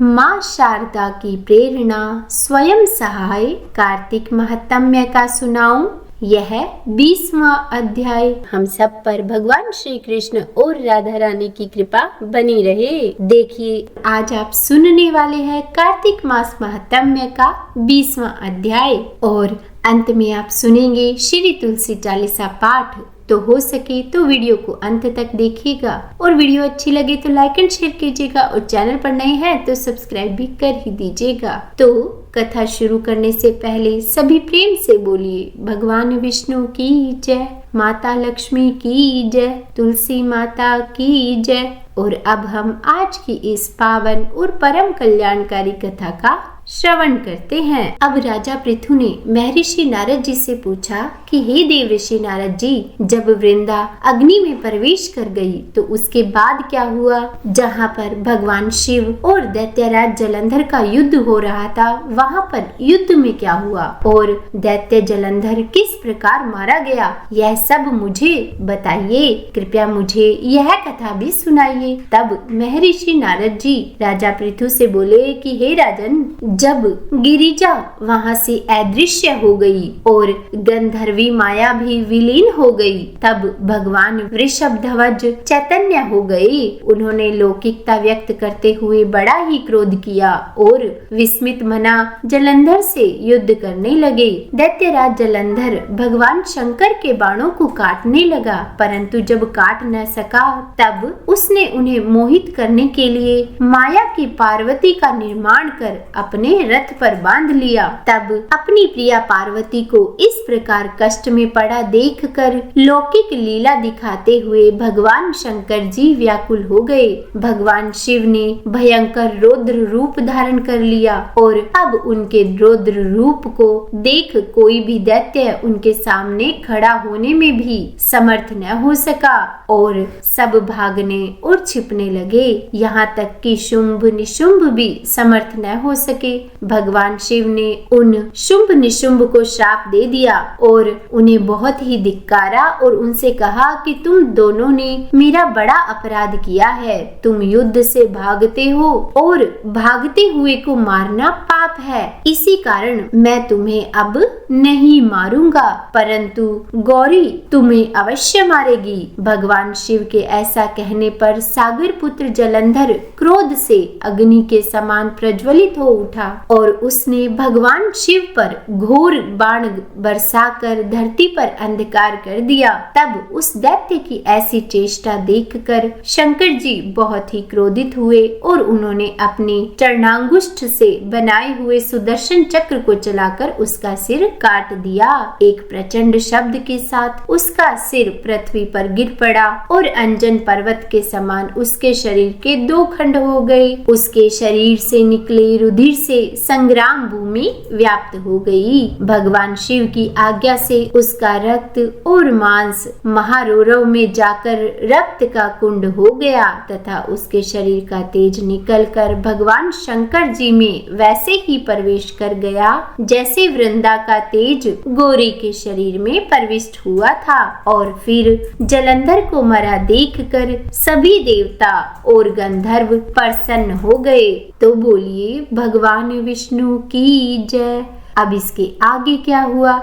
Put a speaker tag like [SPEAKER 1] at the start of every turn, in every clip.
[SPEAKER 1] माँ शारदा की प्रेरणा स्वयं सहाय कार्तिक महात्म्य का सुनाऊं। यह 20वां अध्याय। हम सब पर भगवान श्री कृष्ण और राधा रानी की कृपा बनी रहे। देखिए, आज आप सुनने वाले हैं कार्तिक मास महात्म्य का 20वां अध्याय और अंत में आप सुनेंगे श्री तुलसी चालीसा पाठ। तो हो सके तो वीडियो को अंत तक देखिएगा और वीडियो अच्छी लगे तो लाइक एंड शेयर कीजिएगा और चैनल पर नए हैं तो सब्सक्राइब भी कर ही दीजिएगा। तो कथा शुरू करने से पहले सभी प्रेम से बोलिए भगवान विष्णु की जय, माता लक्ष्मी की जय, तुलसी माता की जय। और अब हम आज की इस पावन और परम कल्याणकारी कथा का श्रवण करते हैं। अब राजा पृथु ने महर्षि नारद जी से पूछा कि हे देवर्षि नारद जी, जब वृंदा अग्नि में प्रवेश कर गई तो उसके बाद क्या हुआ? जहाँ पर भगवान शिव और दैत्यराज जलंधर का युद्ध हो रहा था, वहाँ पर युद्ध में क्या हुआ और दैत्य जलंधर किस प्रकार मारा गया, यह सब मुझे बताइए। कृपया मुझे यह कथा भी सुनाइए। तब महर्षि नारद जी राजा पृथु से बोले कि हे राजन, जब गिरिजा वहाँ से अदृश्य हो गई और गंधर्वी माया भी विलीन हो गई, तब भगवान वृषभध्वज चैतन्य हो गए। उन्होंने लौकिकता व्यक्त करते हुए बड़ा ही क्रोध किया और विस्मित मना जलंधर से युद्ध करने लगे। दैत्यराज जलंधर भगवान शंकर के बाणों को काटने लगा, परंतु जब काट न सका तब उसने उन्हें मोहित करने के लिए माया की पार्वती का निर्माण कर अपने रथ पर बांध लिया। तब अपनी प्रिया पार्वती को इस प्रकार कष्ट में पड़ा देखकर लौकिक लीला दिखाते हुए भगवान शंकर जी व्याकुल हो गए। भगवान शिव ने भयंकर रौद्र रूप धारण कर लिया और अब उनके रौद्र रूप को देख कोई भी दैत्य उनके सामने खड़ा होने में भी समर्थ न हो सका और सब भागने और छिपने लगे। यहाँ तक कि शुंभ निशुंभ भी समर्थ न हो सके। भगवान शिव ने उन शुंभ निशुंभ को श्राप दे दिया और उन्हें बहुत ही धिक्कारा और उनसे कहा कि तुम दोनों ने मेरा बड़ा अपराध किया है। तुम युद्ध से भागते हो और भागते हुए को मारना पाप है। इसी कारण मैं तुम्हें अब नहीं मारूंगा, परंतु गौरी तुम्हें अवश्य मारेगी। भगवान शिव के ऐसा कहने पर सागर पुत्र जलंधर क्रोध से अग्नि के समान प्रज्वलित हो उठा और उसने भगवान शिव पर घोर बाण बरसाकर धरती पर अंधकार कर दिया। तब उस दैत्य की ऐसी चेष्टा देखकर शंकर जी बहुत ही क्रोधित हुए और उन्होंने अपने चरणांगुष्ठ से बनाए हुए सुदर्शन चक्र को चलाकर उसका सिर काट दिया। एक प्रचंड शब्द के साथ उसका सिर पृथ्वी पर गिर पड़ा और अंजन पर्वत के समान उसके शरीर के दो खंड हो गए। उसके शरीर से निकले रुधिर से संग्राम भूमि व्याप्त हो गई। भगवान शिव की आज्ञा से उसका रक्त और मांस महारोरव में जाकर रक्त का कुंड हो गया तथा उसके शरीर का तेज निकलकर भगवान शंकर जी में वैसे ही प्रवेश कर गया जैसे वृंदा का तेज गौरी के शरीर में प्रविष्ट हुआ था। और फिर जलंधर को मरा देखकर सभी देवता और गंधर्व प्रसन्न हो गए। तो बोलिए भगवान विष्णु की जय। अब इसके आगे क्या हुआ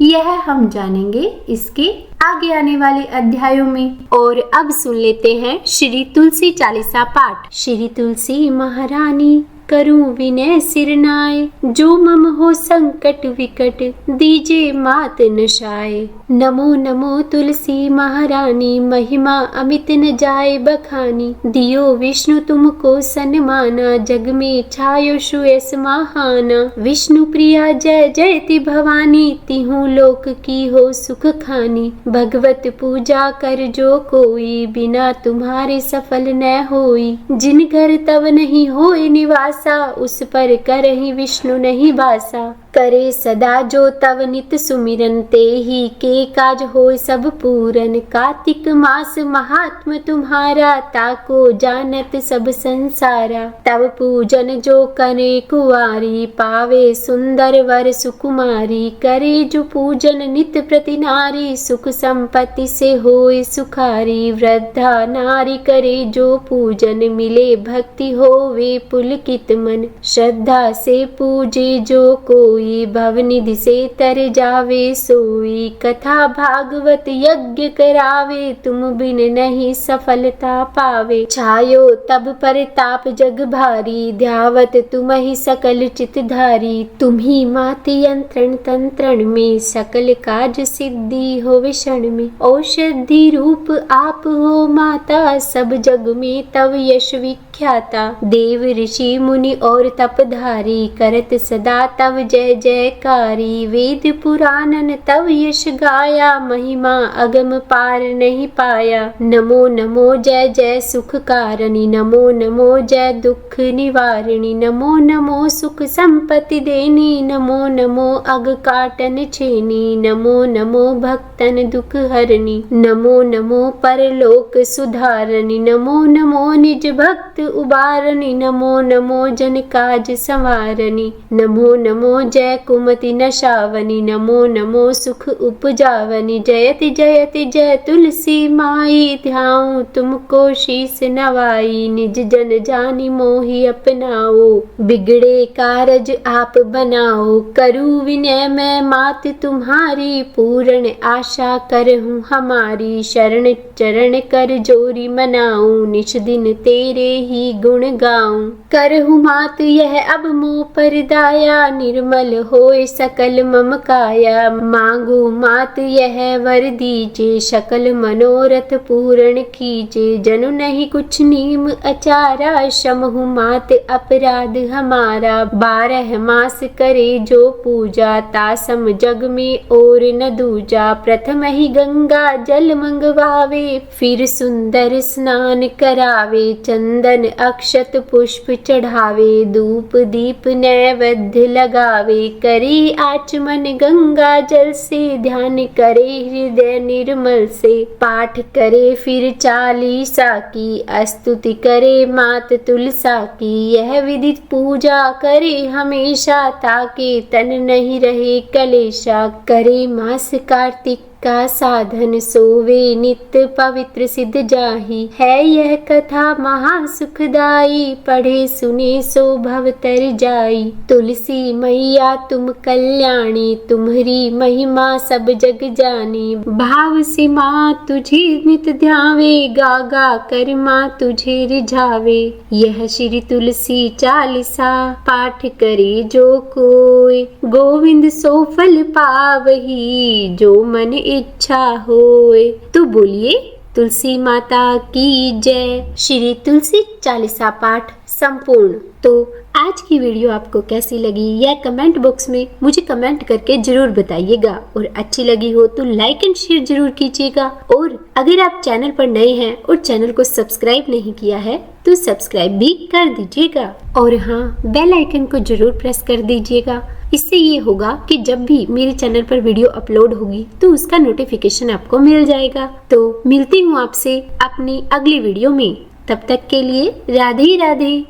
[SPEAKER 1] यह हम जानेंगे इसके आगे आने वाले अध्यायों में। और अब सुन लेते हैं श्री तुलसी चालीसा पाठ। श्री तुलसी महारानी करूं विनय सिरनाए, जो मम हो संकट विकट दीजे मात नशाए। नमो नमो तुलसी महारानी, महिमा अमित न जाए बखानी। दियो विष्णु तुमको सन्माना, जग में छायो सुयस महाना। विष्णु प्रिया जय जयति भवानी, तिहु लोक की हो सुख खानी। भगवत पूजा कर जो कोई, बिना तुम्हारे सफल न होई। जिन घर तब नहीं होए निवास, उस पर करहि विष्णु नहीं बासा। करे सदा जो तव नित सुमिरन, ते ही के काज होय सब पूरन। कार्तिक मास महात्म तुम्हारा, ताको जानत सब संसारा। तव पूजन जो करे कुंवारी, पावे सुंदर वर सुकुमारी। करे जो पूजन नित प्रति नारी, सुख संपत्ति से होय सुखारी। वृद्धा नारी करे जो पूजन, मिले भक्ति होवे पुलकित मन। श्रद्धा से पूजे जो कोई, भवनिधि से तर जावे सोई। कथा भागवत यज्ञ करावे, तुम बिन नहीं सफलता पावे। छायो तब परताप जग भारी, ध्यावत तुम ही सकल चित धारी। तुम ही माति यंत्रण तंत्रण में, सकल काज सिद्धि होवे क्षण में। औषधि रूप आप हो माता, सब जग में तव यश विख्याता। देव ऋषि मुनि और तपधारी, करत सदा तव जय जयकारी। वेद पुराणन तव यश गाया, महिमा अगम पार नहीं पाया। नमो नमो जय जय सुख कारणि, नमो नमो जय दुख निवारिणी। नमो नमो सुख संपत्ति देनी, नमो नमो अग काटन छेनी। नमो नमो भक्तन दुख हरणी, नमो नमो परलोक सुधारणी। नमो नमो निज भक्त उबारणी, नमो नमो जन काज संवारणी। नमो नमो जय कुमति नशावनी, नमो नमो सुख उपजावनी। जयति जयति जय तुलसी माई, ध्याऊं तुमको शीस नवाई। निज जन जानी मोहि अपनाओ, बिगड़े कारज आप बनाओ। करूँ विनय मैं मात तुम्हारी, पूर्ण आशा करहूँ हमारी। शरण चरण कर जोरी मनाऊं, निश दिन तेरे ही गुण गाऊं। करहूँ मात यह अब मोह पर दाया, निर्मल होए सकल मम काया। मांगू मात यह वर दीजे, सकल मनोरथ पूर्ण कीजे। जनु नहीं कुछ नीम अचारा, क्षमहु मात अपराध हमारा। 12 मास करे जो पूजा, तासम जग में और न दूजा। प्रथम ही गंगा जल मंगवावे, फिर सुंदर स्नान करावे। चंदन अक्षत पुष्प चढ़ावे, धूप दीप नैवेद्य लगावे। करे आचमन गंगा जल से, ध्यान करे हृदय निर्मल से। पाठ करे फिर चालीसा की, स्तुति करे मात तुलसा की। यह विदित पूजा करे हमेशा, ताके तन नहीं रहे कलेशा। करे मास कार्तिक का साधन, सोवे नित्य पवित्र सिद्ध जाहि। है यह कथा महा सुखदाई, पढ़े सुने सो भव तर जाई। तुलसी मैया तुम कल्याणी, तुम्हारी महिमा सब जग जानी। भाव से माँ तुझे नित ध्यावे, गा गा कर माँ तुझे रिझावे। यह श्री तुलसी चालीसा, पाठ करे जो कोई। गोविंद सो फल पावही, जो मन इच्छा होए। तो बोलिए तुलसी माता की जय। श्री तुलसी चालीसा पाठ संपूर्ण। तो आज की वीडियो आपको कैसी लगी यह कमेंट बॉक्स में मुझे कमेंट करके जरूर बताइएगा, और अच्छी लगी हो तो लाइक एंड शेयर जरूर कीजिएगा। और अगर आप चैनल पर नए हैं और चैनल को सब्सक्राइब नहीं किया है तो सब्सक्राइब भी कर दीजिएगा, और हाँ, बेल आइकन को जरूर प्रेस कर दीजिएगा। इससे ये होगा कि जब भी मेरे चैनल पर वीडियो अपलोड होगी तो उसका नोटिफिकेशन आपको मिल जाएगा। तो मिलती हूँ आपसे अपनी अगली वीडियो में, तब तक के लिए राधे राधे।